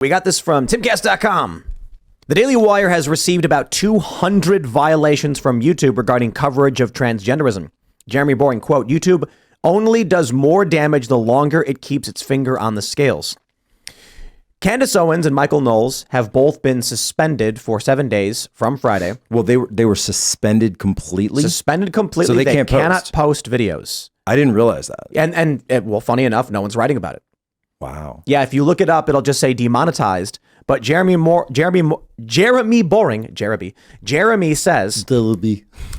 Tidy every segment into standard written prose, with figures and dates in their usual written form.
We got this from Timcast.com. The Daily Wire has received about 200 violations from YouTube regarding coverage of transgenderism. Jeremy Boring, quote, YouTube only does more damage the longer it keeps its finger on the scales. Candace Owens and Michael Knowles have both been suspended for 7 days from Friday. Well, they were suspended completely? Suspended completely. So they cannot post videos. I didn't realize that. And well, funny enough, no one's writing about it. Wow. Yeah, if you look it up, it'll just say demonetized. But Jeremy says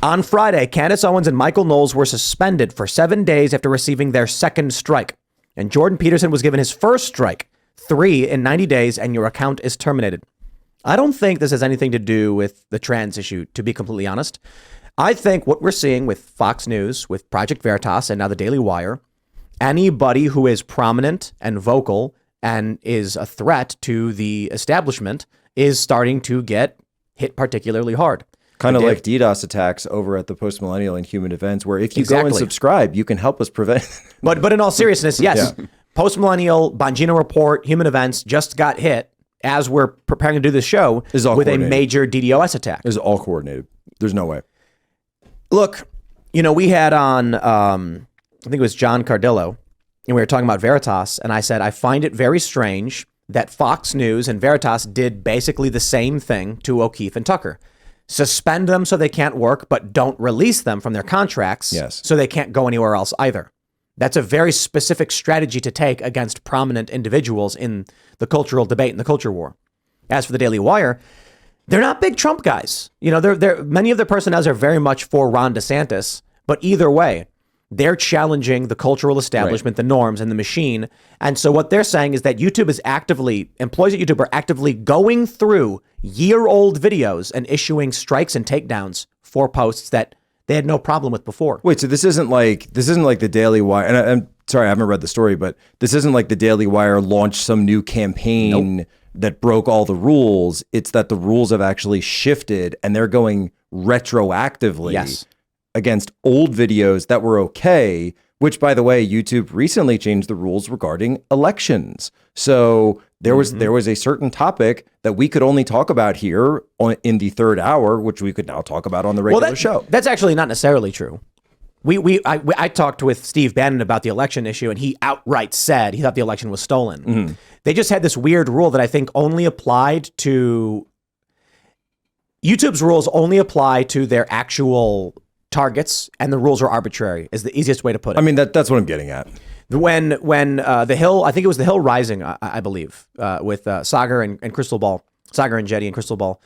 on Friday, Candace Owens and Michael Knowles were suspended for 7 days after receiving their second strike. And Jordan Peterson was given his first strike, 3 in 90 days, and your account is terminated. I don't think this has anything to do with the trans issue, to be completely honest. I think what we're seeing with Fox News, with Project Veritas, and now the Daily Wire, anybody who is prominent and vocal and is a threat to the establishment is starting to get hit particularly hard. Kind of like DDoS attacks over at the Post-Millennial and Human Events, where if you go and subscribe, you can help us prevent. But in all seriousness, yes, yeah. Post-Millennial, Bongino Report, Human Events just got hit as we're preparing to do this show with a major DDoS attack. It's all coordinated. There's no way. Look, we had on, I think it was John Cardillo, and we were talking about Veritas, and I said, I find it very strange that Fox News and Veritas did basically the same thing to O'Keefe and Tucker. Suspend them so they can't work, but don't release them from their contracts so they can't go anywhere else either. That's a very specific strategy to take against prominent individuals in the cultural debate and the culture war. As for the Daily Wire, they're not big Trump guys. They're many of their personnel are very much for Ron DeSantis, but either way, they're challenging the cultural establishment, the norms, and the machine. And so what they're saying is that employees at YouTube are actively going through year-old videos and issuing strikes and takedowns for posts that they had no problem with before. Wait, so this isn't like the Daily Wire, and I'm sorry, I haven't read the story, but this isn't like the Daily Wire launched some new campaign that broke all the rules. It's that the rules have actually shifted, and they're going retroactively against old videos that were okay, which, by the way, YouTube recently changed the rules regarding elections. So there was a certain topic that we could only talk about here in the third hour, which we could now talk about on the regular show. That's actually not necessarily true. I talked with Steve Bannon about the election issue, and he outright said he thought the election was stolen. Mm-hmm. They just had this weird rule that I think only applied to YouTube's rules only apply to their actual targets, and the rules are arbitrary is the easiest way to put it. I mean, that's what I'm getting at. When The Hill, I think it was The Hill Rising, I believe, with Sagar and Crystal Ball, Sagar and Jetty and Crystal Ball,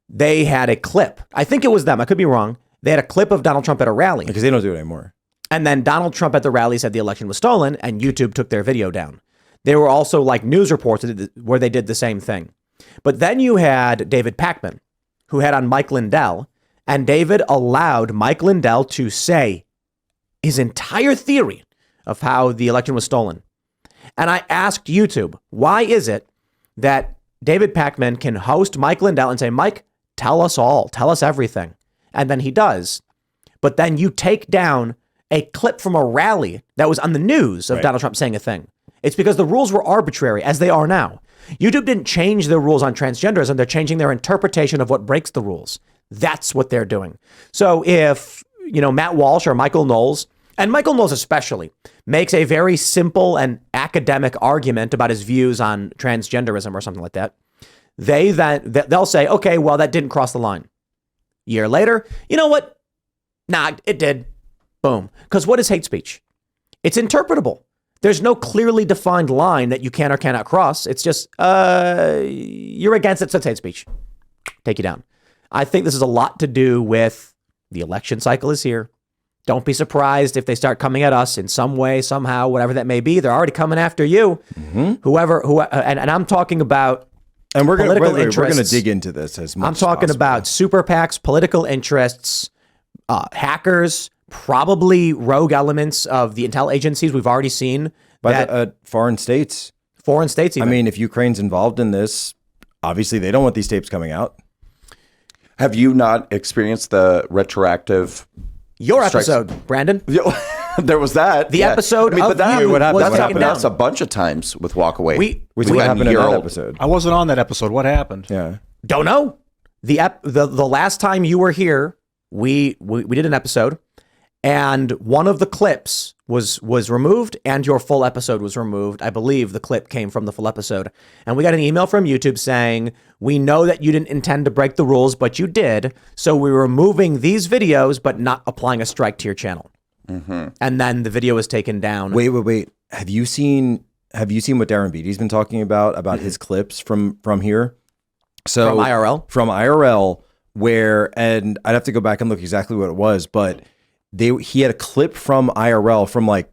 they had a clip. I think it was them. I could be wrong. They had a clip of Donald Trump at a rally. Because they don't do it anymore. And then Donald Trump at the rally said the election was stolen, and YouTube took their video down. There were also like news reports where they did the same thing. But then you had David Pakman, who had on Mike Lindell, and David allowed Mike Lindell to say his entire theory of how the election was stolen. And I asked YouTube, why is it that David Pakman can host Mike Lindell and say, Mike, tell us all, tell us everything. And then he does. But then you take down a clip from a rally that was on the news of Donald Trump saying a thing. It's because the rules were arbitrary, as they are now. YouTube didn't change their rules on transgenderism. They're changing their interpretation of what breaks the rules. That's what they're doing. So if, Matt Walsh or Michael Knowles, and Michael Knowles especially, makes a very simple and academic argument about his views on transgenderism or something like that, they'll say, okay, well, that didn't cross the line. Year later, you know what? Nah, it did. Boom. Because what is hate speech? It's interpretable. There's no clearly defined line that you can or cannot cross. It's just, you're against it, so it's hate speech. Take you down. I think this is a lot to do with the election cycle is here. Don't be surprised if they start coming at us in some way, somehow, whatever that may be. They're already coming after you. Mm-hmm. And I'm talking about political interests. We're going to dig into this as much I'm talking as about super PACs, political interests, hackers, probably rogue elements of the intel agencies we've already seen. By foreign states. Foreign states even. I mean, if Ukraine's involved in this, obviously they don't want these tapes coming out. Have you not experienced the retroactive Your strikes? Episode, Brandon. There was that. The episode but of that, you what happened? was What taken happened? down. That's a bunch of times with Walk Away. We What got happened in that mural. episode? I wasn't on that episode. What happened? Yeah. don't know. The last time you were here, we did an episode, and one of the clips was removed, and your full episode was removed. I believe the clip came from the full episode, and we got an email from YouTube saying, "We know that you didn't intend to break the rules, but you did. So we're removing these videos, but not applying a strike to your channel." And then the video was taken down. Wait. Have you seen what Darren Beatty's been talking about his clips from here? So From IRL? From IRL, where, and I'd have to go back and look exactly what it was, but he had a clip from IRL from like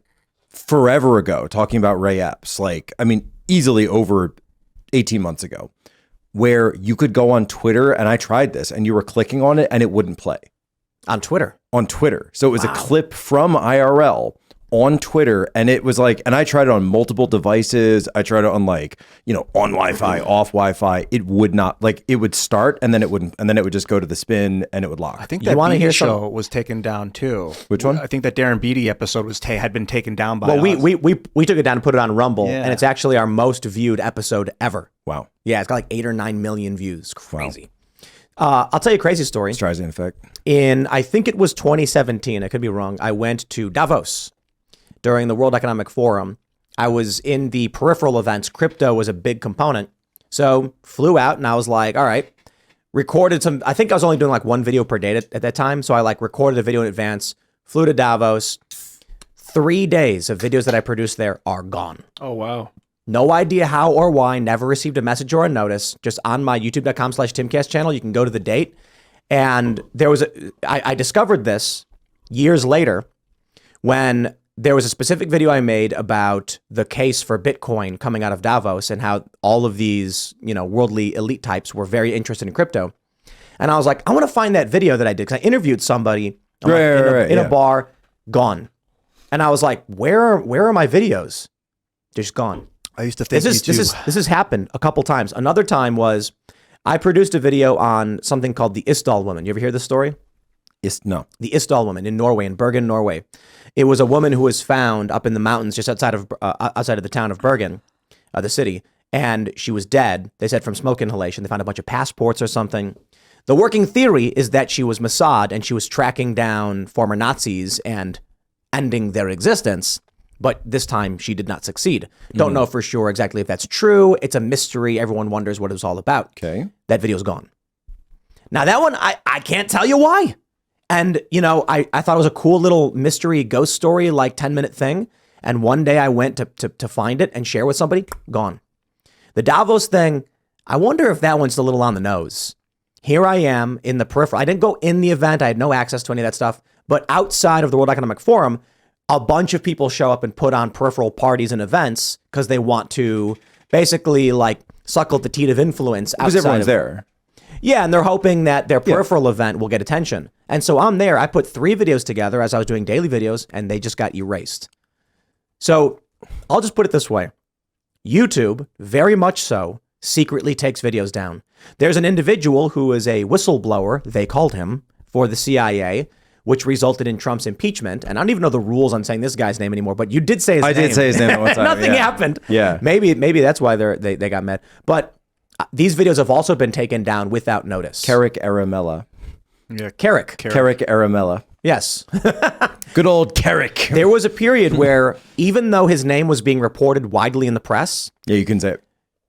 forever ago talking about Ray Epps, like, I mean, easily over 18 months ago, where you could go on Twitter, and I tried this, and you were clicking on it and it wouldn't play. On Twitter. So it was a clip from IRL on Twitter, and it was like, and I tried it on multiple devices. I tried it on like, on Wi-Fi, off Wi-Fi. It would not, like, it would start and then it wouldn't, and then it would just go to the spin and it would lock. I think You that wanna Beatty hear show was taken down too. Which one? I think that Darren Beatty episode had been taken down by Well, us. we took it down and put it on Rumble, Yeah. and it's actually our most viewed episode ever. Wow. Yeah, it's got like 8 or 9 million views. Crazy. I'll tell you a crazy story. Streisand effect. In, I think it was 2017, I could be wrong, I went to Davos during the World Economic Forum. I was in the peripheral events. Crypto was a big component. So flew out and I was like, all right, recorded some, I think I was only doing like one video per day at that time. So I like recorded a video in advance, flew to Davos. 3 days of videos that I produced there are gone. Oh, wow. No idea how or why, never received a message or a notice. Just on my youtube.com/Timcast channel, you can go to the date. And there was I discovered this years later when there was a specific video I made about the case for Bitcoin coming out of Davos and how all of these, worldly elite types were very interested in crypto. And I was like, I want to find that video that I did, because I interviewed somebody in a bar, gone. And I was like, where are my videos? Just gone. I used to think This has happened a couple times. Another time was I produced a video on something called the Isdal woman. You ever hear this story? No. The Isdal woman in Norway, in Bergen, Norway. It was a woman who was found up in the mountains just outside of the town of Bergen, the city, and she was dead. They said from smoke inhalation. They found a bunch of passports or something. The working theory is that she was Mossad and she was tracking down former Nazis and ending their existence. But this time she did not succeed. Don't know for sure exactly if that's true. It's a mystery. Everyone wonders what it was all about. Okay. That video's gone. Now that one, I can't tell you why. And, I thought it was a cool little mystery ghost story, like 10-minute thing. And one day I went to find it and share with somebody, gone. The Davos thing, I wonder if that one's a little on the nose. Here I am in the peripheral. I didn't go in the event. I had no access to any of that stuff. But outside of the World Economic Forum, a bunch of people show up and put on peripheral parties and events because they want to basically like suckle the teat of influence outside. Because everyone's of, there. Yeah, and they're hoping that their peripheral event will get attention. And so I'm there. I put 3 videos together as I was doing daily videos, and they just got erased. So I'll just put it this way. YouTube, very much so, secretly takes videos down. There's an individual who is a whistleblower, they called him, for the CIA, which resulted in Trump's impeachment. And I don't even know the rules on saying this guy's name anymore, but you did say his name. I did say his name at one time. Nothing happened. Yeah. Maybe that's why they got mad. But these videos have also been taken down without notice. Carrick Aramella. Yeah, Carrick. Carrick Aramella. Yes. Good old Carrick. There was a period where even though his name was being reported widely in the press, Yeah, you can say it.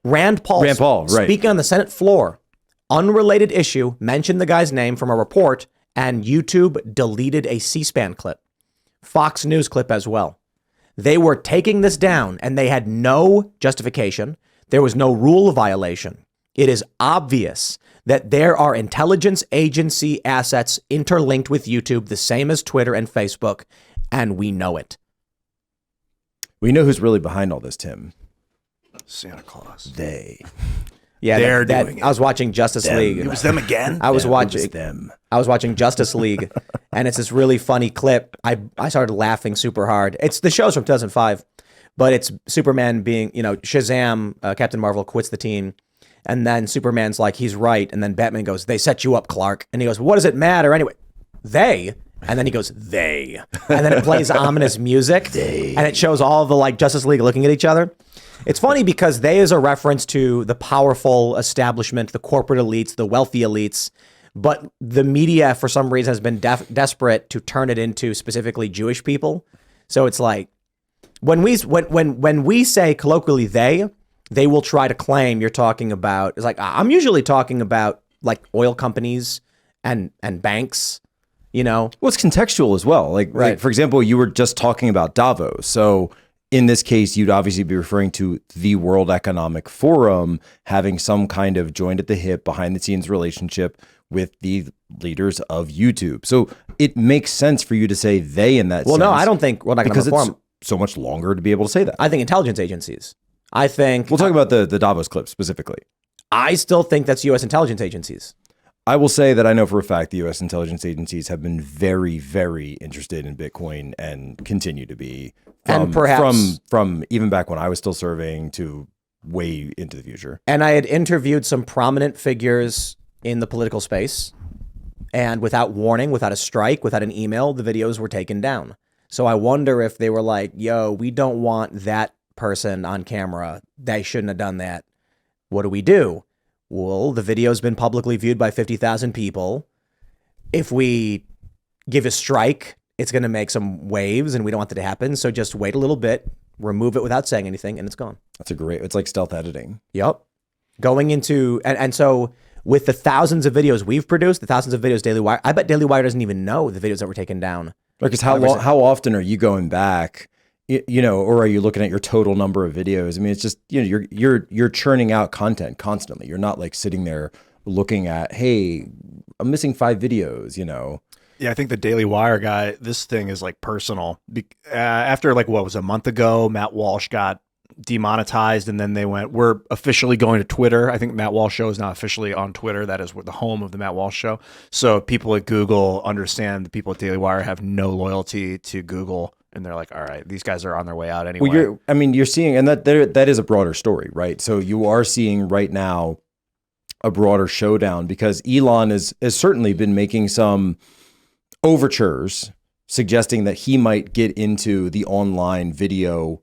Rand Paul, Right. speaking on the Senate floor, unrelated issue, mentioned the guy's name from a report, and YouTube deleted a C-SPAN clip, Fox News clip as well. They were taking this down, and they had no justification. There was no rule violation. It is obvious that there are intelligence agency assets interlinked with YouTube, the same as Twitter and Facebook, and we know it. We know who's really behind all this, Tim. Santa Claus. They. Yeah, They're doing it. I was watching Justice League. It was them again? I was Them. watching It was them. I was watching Justice League, and it's this really funny clip. I started laughing super hard. It's the show's from 2005, but it's Superman being, Shazam, Captain Marvel quits the team, and then Superman's like, he's right, and then Batman goes, they set you up, Clark, and he goes, what does it matter anyway? They, And then he goes, they. And then it plays ominous music. And it shows all the like Justice League looking at each other. It's funny because they is a reference to the powerful establishment, the corporate elites, the wealthy elites. But the media, for some reason, has been desperate to turn it into specifically Jewish people. So it's like when we say colloquially they will try to claim you're talking about. It's like I'm usually talking about like oil companies and banks. You know, well, it's contextual as well. Like, for example, you were just talking about Davos. So in this case, you'd obviously be referring to the World Economic Forum having some kind of joined at the hip, behind the scenes relationship with the leaders of YouTube. So it makes sense for you to say they in that sense. Well, no, I don't think World Economic Forum. It's so much longer to be able to say that. I think intelligence agencies. I think we'll talk about the Davos clip specifically. I still think that's U.S. intelligence agencies. I will say that I know for a fact the U.S. intelligence agencies have been very, very interested in Bitcoin and continue to be. And perhaps from even back when I was still serving to way into the future. And I had interviewed some prominent figures in the political space, and without warning, without a strike, without an email, the videos were taken down. So I wonder if they were like, yo, we don't want that person on camera. They shouldn't have done that. What do we do? Well, the video's been publicly viewed by 50,000 people. If we give a strike, it's going to make some waves, and we don't want that to happen. So just wait a little bit, remove it without saying anything, and it's gone. It's like stealth editing. Yep. Going into, and so with the thousands of videos we've produced, the thousands of videos Daily Wire, I bet Daily Wire doesn't even know the videos that were taken down. Because how often are you going back, you know, or are you looking at your total number of videos? I mean, it's just, you know, you're churning out content constantly. You're not like sitting there looking at, hey, I'm missing 5 videos, you know. Yeah, I think the Daily Wire guy, this thing is like personal. After like, what was it, a month ago, Matt Walsh got demonetized, and then they went, we're officially going to Twitter. I think Matt Walsh Show is now officially on Twitter. That is the home of the Matt Walsh Show. So people at Google understand the people at Daily Wire have no loyalty to Google, and they're like, all right, these guys are on their way out anyway. Well, you're seeing, and that is a broader story, right? So you are seeing right now a broader showdown because Elon has certainly been making some overtures suggesting that he might get into the online video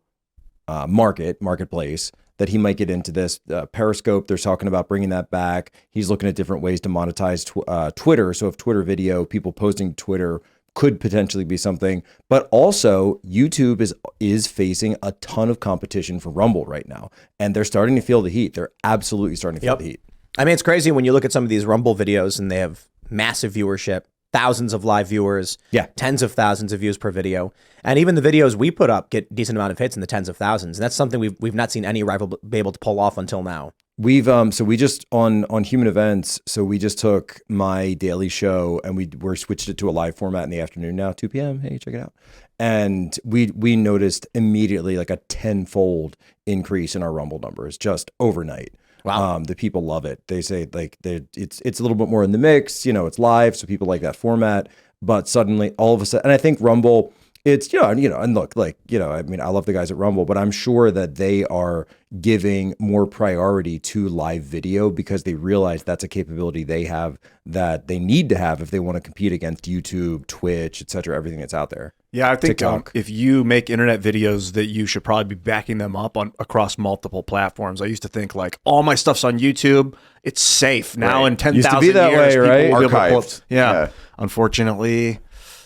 marketplace, that he might get into this. Periscope, they're talking about bringing that back. He's looking at different ways to monetize Twitter. So if Twitter video, people posting to Twitter could potentially be something, but also YouTube is facing a ton of competition for Rumble right now, and they're starting to feel the heat. They're absolutely starting to feel the heat. I mean, it's crazy when you look at some of these Rumble videos and they have massive viewership, thousands of live viewers, tens of thousands of views per video. And even the videos we put up get decent amount of hits in the tens of thousands. And that's something we've not seen any rival be able to pull off until now. We've so we just on Human Events, so we just took my daily show and we're switched it to a live format in the afternoon now, 2 p.m. Hey, check it out. And we noticed immediately like a 10-fold increase in our Rumble numbers just overnight. Wow. The people love it. They say like it's a little bit more in the mix, you know, it's live, so people like that format. But suddenly all of a sudden, and I think Rumble, it's, you know, and look, like, you know, I mean, I love the guys at Rumble, but I'm sure that they are giving more priority to live video because they realize that's a capability they have that they need to have if they want to compete against YouTube, Twitch, et cetera, everything that's out there. Yeah, I think if you make internet videos, that you should probably be backing them up across multiple platforms. I used to think like all my stuff's on YouTube, it's safe now. In 10,000 years, used to be that way, right? Archived. Yeah, unfortunately.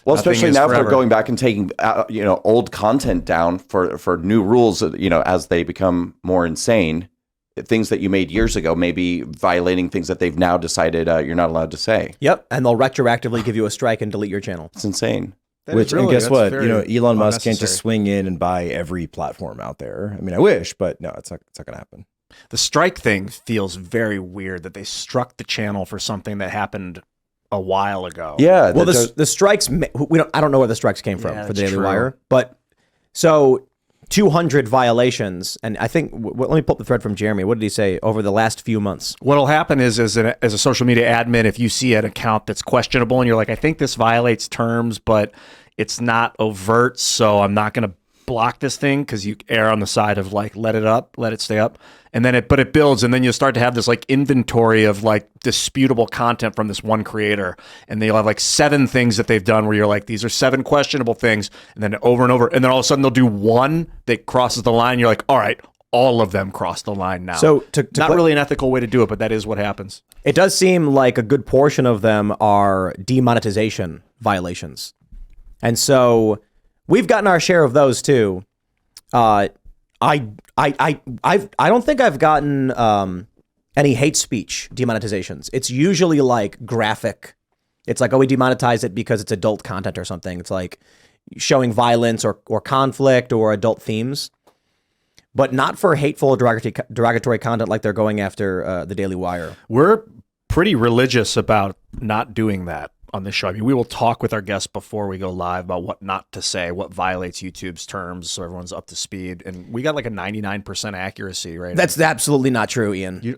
Well, especially now if they're going back and taking old content down for new rules, you know, as they become more insane, things that you made years ago, maybe violating things that they've now decided you're not allowed to say. Yep, and they'll retroactively give you a strike and delete your channel. It's insane. And guess what? You know, Elon Musk can't just swing in and buy every platform out there. I mean, I wish, but no, it's not going to happen. The strike thing feels very weird that they struck the channel for something that happened a while ago. Yeah. Well, the strikes, I don't know where the strikes came from for the Daily Wire, but so 200 violations. And I think, let me pull up the thread from Jeremy. What did he say over the last few months? What'll happen is as a social media admin, if you see an account that's questionable and you're like, I think this violates terms, but it's not overt, so I'm not going to block this thing because you err on the side of like let it stay up, and then it builds, and then you'll start to have this like inventory of like disputable content from this one creator, and they'll have like 7 things that they've done where you're like, these are 7 questionable things, and then over and over, and then all of a sudden they'll do one that crosses the line. You're like, all right, all of them cross the line now. So not really an ethical way to do it, but that is what happens. It does seem like a good portion of them are demonetization violations. And so we've gotten our share of those too. I don't think I've gotten any hate speech demonetizations. It's usually like graphic. It's like, oh, we demonetize it because it's adult content or something. It's like showing violence or conflict or adult themes, but not for hateful derogatory content like they're going after the Daily Wire. We're pretty religious about not doing that on this show. I mean, we will talk with our guests before we go live about what not to say, what violates YouTube's terms, so everyone's up to speed. And we got like a 99% accuracy, right? That's absolutely not true, Ian.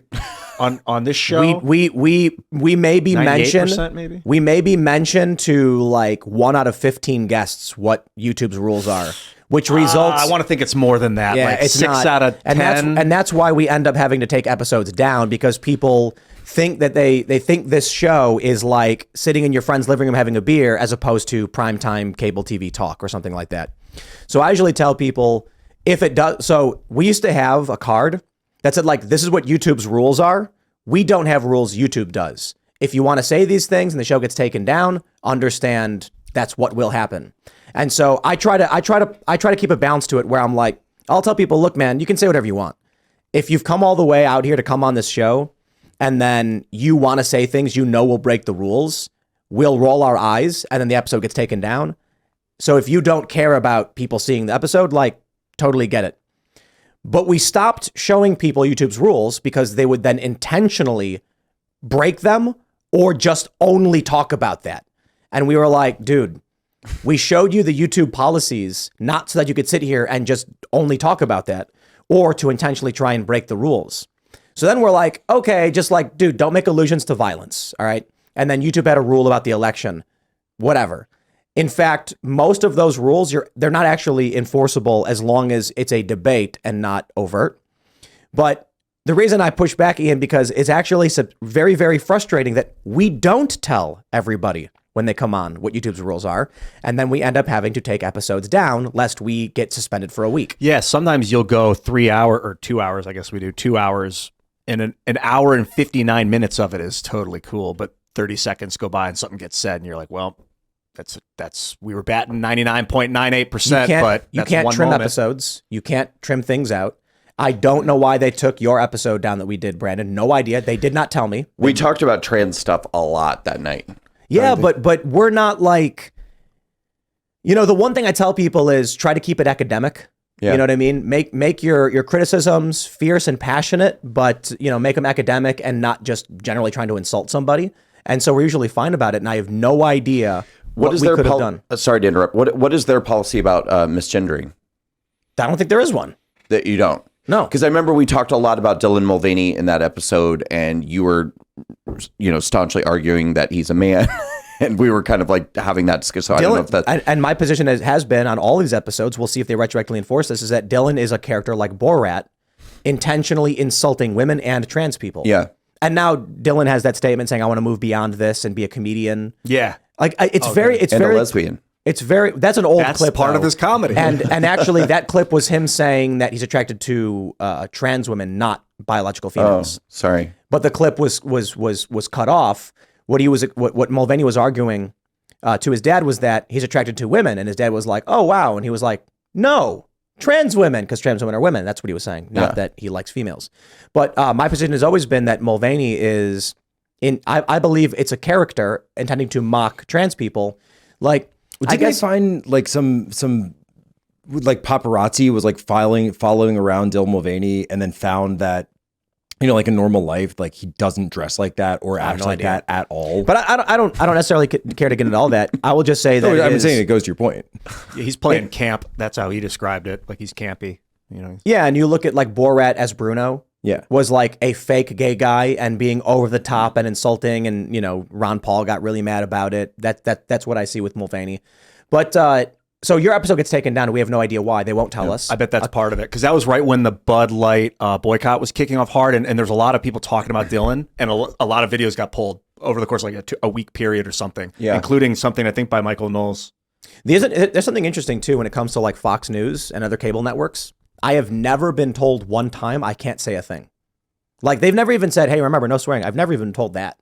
On this show, we may be mentioned. Maybe we may be mentioned to like 1 out of 15 guests what YouTube's rules are, which results. I want to think it's more than that. Yeah, like it's 6 not, out of 10. and that's why we end up having to take episodes down, because people think that they think this show is like sitting in your friend's living room having a beer as opposed to primetime cable TV talk or something like that. So I usually tell people, if it does, so we used to have a card that said like, this is what YouTube's rules are. We don't have rules, YouTube does. If you want to say these things and the show gets taken down, understand that's what will happen. And so I try to keep a balance to it where I'm like, I'll tell people, look, man, you can say whatever you want. If you've come all the way out here to come on this show, and then you want to say things you know will break the rules, we'll roll our eyes, and then the episode gets taken down. So if you don't care about people seeing the episode, like, totally get it. But we stopped showing people YouTube's rules because they would then intentionally break them or just only talk about that. And we were like, dude, we showed you the YouTube policies not so that you could sit here and just only talk about that, or to intentionally try and break the rules. So then we're like, okay, just like, dude, don't make allusions to violence, all right? And then YouTube had a rule about the election, whatever. In fact, most of those rules, they're not actually enforceable as long as it's a debate and not overt. But the reason I push back, Ian, because it's actually very, very frustrating that we don't tell everybody when they come on what YouTube's rules are, and then we end up having to take episodes down lest we get suspended for a week. Yeah, sometimes you'll go 3 hour or 2 hours, I guess we do 2 hours, and an hour and 59 minutes of it is totally cool, but 30 seconds go by and something gets said and you're like, well, that's we were batting 99.98%, but you can't trim episodes. You can't trim things out. I don't know why they took your episode down that we did, Brandon. No idea. They did not tell me. We talked about trans stuff a lot that night. Yeah, but we're not like, the one thing I tell people is try to keep it academic. Yeah. You know what I mean? Make your criticisms fierce and passionate, but make them academic and not just generally trying to insult somebody. And so we're usually fine about it. And I have no idea what we could have done. Sorry to interrupt. What is their policy about misgendering? I don't think there is one. That you don't? No. Because I remember we talked a lot about Dylan Mulvaney in that episode, and you were, staunchly arguing that he's a man. And we were kind of like having that discussion. So I don't know if that. And my position has been on all these episodes, we'll see if they retroactively enforce this, is that Dylan is a character like Borat, intentionally insulting women and trans people. Yeah. And now Dylan has that statement saying, I want to move beyond this and be a comedian. Yeah. Like it's very a lesbian. It's very, that's an old clip. That's part of his comedy. And actually that clip was him saying that he's attracted to trans women, not biological females. Oh, sorry. But the clip was cut off. What Mulvaney was arguing to his dad was that he's attracted to women, and his dad was like, "Oh wow," and he was like, "No, trans women, because trans women are women." That's what he was saying, not that he likes females. But my position has always been that Mulvaney is I believe it's a character intending to mock trans people. Like, I guess find like some like paparazzi was like following around Dylan Mulvaney, and then found that, like in normal life, like he doesn't dress like that or act like that at all. But I don't necessarily care to get into all that. I will just say that I'm saying it goes to your point. Yeah, he's playing camp. That's how he described it. Like he's campy. Yeah, and you look at like Borat as Bruno. Yeah, was like a fake gay guy and being over the top and insulting, and Ron Paul got really mad about it. That's what I see with Mulvaney. But So your episode gets taken down and we have no idea why. They won't tell us. I bet that's part of it, because that was right when the Bud Light boycott was kicking off hard, and there's a lot of people talking about Dylan, and a lot of videos got pulled over the course of like a week period or something, including something I think by Michael Knowles. There's something interesting too when it comes to like Fox News and other cable networks. I have never been told one time I can't say a thing. Like they've never even said, "Hey, remember, no swearing." I've never even been told that.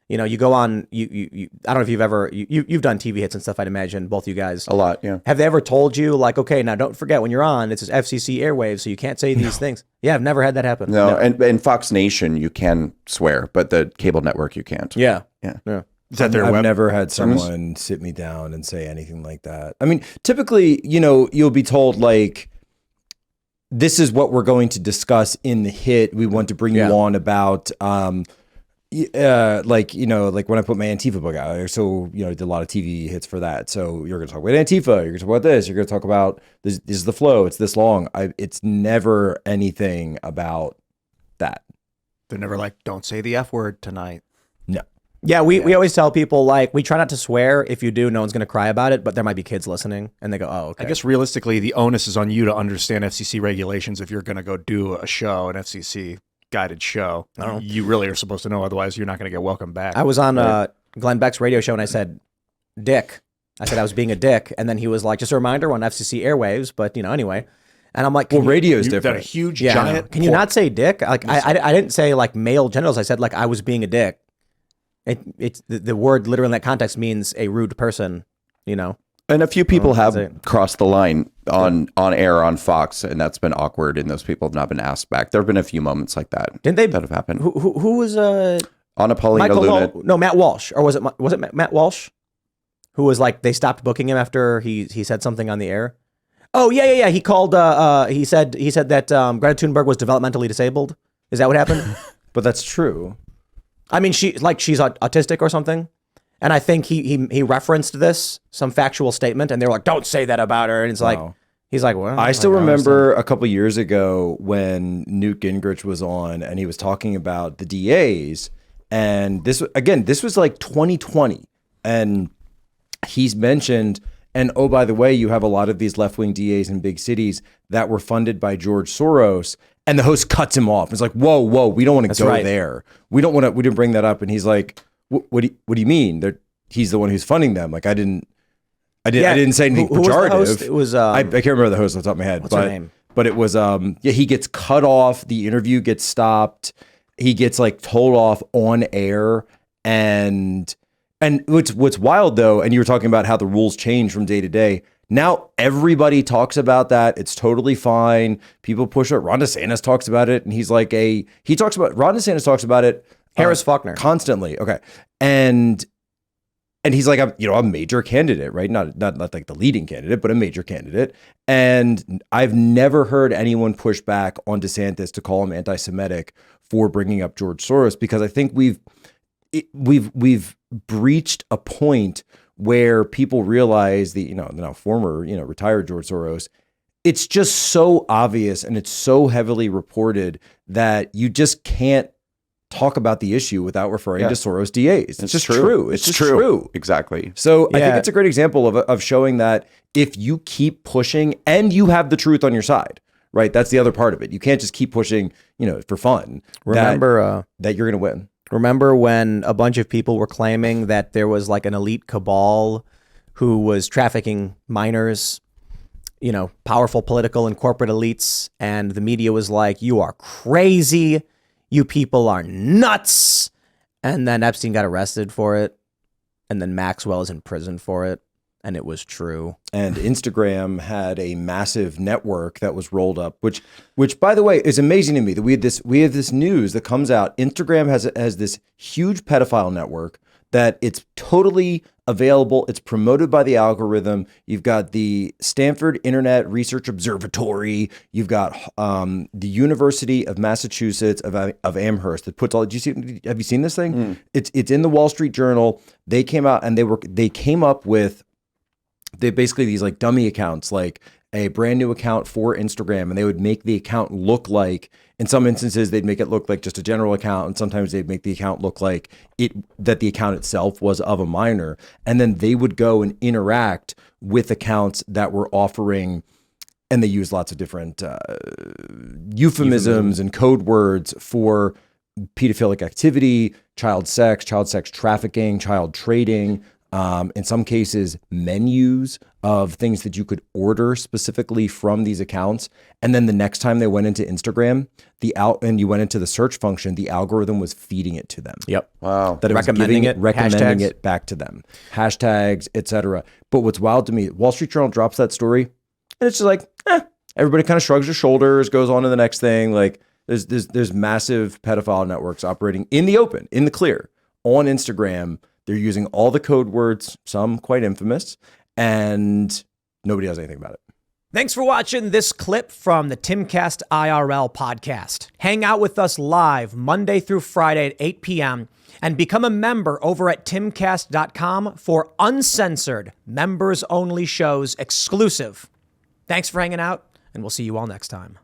You know, you go on, you I don't know if you've ever, you've done TV hits and stuff, I'd imagine, both you guys. A lot, yeah. Have they ever told you, like, okay, now don't forget when you're on, it's FCC airwaves, so you can't say these things? Yeah, I've never had that happen. No. And Fox Nation, you can swear, but the cable network, you can't. Yeah. Is that their I've web? never had someone sit me down and say anything like that. I mean, typically, you know, you'll be told, like, this is what we're going to discuss in the hit. We want to bring you on about... like, you know, like when I put my Antifa book out, so, you know, I did a lot of TV hits for that. So you're going to talk about Antifa, you're going to talk about this, you're going to talk about this is the flow, it's this long. It's never anything about that. They're never like, don't say the F word tonight. No. Yeah, we always tell people, like, we try not to swear. If you do, no one's going to cry about it, but there might be kids listening, and they go, oh, okay. I guess realistically, the onus is on you to understand FCC regulations if you're going to go do a show, an FCC guided show. You really are supposed to know, otherwise you're not going to get welcome back. I was on Glenn Beck's radio show and I said, dick. I said I was being a dick. And then he was like, just a reminder, on FCC airwaves, but, you know, anyway. And I'm like, well, radio is different. That a huge giant. Can you not say dick? Like, I didn't say like male genitals. I said like I was being a dick. It's the word literally in that context means a rude person, you know. And a few people have crossed the line on air on Fox, and that's been awkward, and those people have not been asked back. There have been a few moments like that. Didn't they? That have happened. Who was Anna Paulina Luna? No, Matt Walsh, or was it Matt Walsh? Who was like they stopped booking him after he said something on the air? Oh yeah. He called. He said that Greta Thunberg was developmentally disabled. Is that what happened? But that's true. I mean, she's autistic or something. And I think he referenced some factual statement, and they were like, "Don't say that about her." And it's like, he's like, "Well." I still remember a couple years ago when Newt Gingrich was on, and he was talking about the DAs, and this was like 2020, and he's mentioned, and oh, by the way, you have a lot of these left-wing DAs in big cities that were funded by George Soros, and the host cuts him off. It's like, whoa, we don't want to go there. We didn't bring that up, and he's like, What do you mean? He's the one who's funding them. Like I didn't say anything who pejorative. Was the host? It was I can't remember the host off the top of my head. What's her name? But it was he gets cut off. The interview gets stopped. He gets like told off on air. And what's wild though, and you were talking about how the rules change from day to day. Now everybody talks about that. It's totally fine. People push it. Ron DeSantis talks about it, and he's like Ron DeSantis talks about it. Harris Faulkner constantly. Okay. And he's like, I'm a major candidate, right? Not like the leading candidate, but a major candidate. And I've never heard anyone push back on DeSantis to call him anti-Semitic for bringing up George Soros, because I think we've breached a point where people realize the now former, retired George Soros, it's just so obvious and it's so heavily reported that you just can't talk about the issue without referring to Soros DAs. It's just true. It's just true. Exactly. So I think it's a great example of showing that if you keep pushing and you have the truth on your side, right? That's the other part of it. You can't just keep pushing, for fun. Remember that you're going to win. Remember when a bunch of people were claiming that there was like an elite cabal who was trafficking minors, powerful political and corporate elites, and the media was like, "You are crazy. You people are nuts." And then Epstein got arrested for it. And then Maxwell is in prison for it. And it was true. And Instagram had a massive network that was rolled up, which by the way, is amazing to me that we have this news that comes out. Instagram has this huge pedophile network that it's totally available. It's promoted by the algorithm. You've got the Stanford Internet Research Observatory. You've got the University of Massachusetts of Amherst that puts all. Have you seen this thing? It's in the Wall Street Journal. They came out and they came up with basically these like dummy accounts, like a brand new account for Instagram, and they would make the account look like, in some instances, they'd make it look like just a general account, and sometimes they'd make the account look like that the account itself was of a minor. And then they would go and interact with accounts that were offering, and they use lots of different euphemisms and code words for pedophilic activity, child sex trafficking, child trading, in some cases, menus of things that you could order specifically from these accounts. And then the next time they went into Instagram, and you went into the search function, the algorithm was feeding it to them. Yep. Wow. That it was recommending recommending hashtags. it back to them. Hashtags, etc. But what's wild to me, Wall Street Journal drops that story, and it's just like, everybody kind of shrugs their shoulders, goes on to the next thing. Like there's massive pedophile networks operating in the open, in the clear, on Instagram. They're using all the code words, some quite infamous, and nobody does anything about it. Thanks for watching this clip from the Timcast IRL podcast. Hang out with us live Monday through Friday at 8 p.m. and become a member over at timcast.com for uncensored, members-only shows exclusive. Thanks for hanging out, and we'll see you all next time.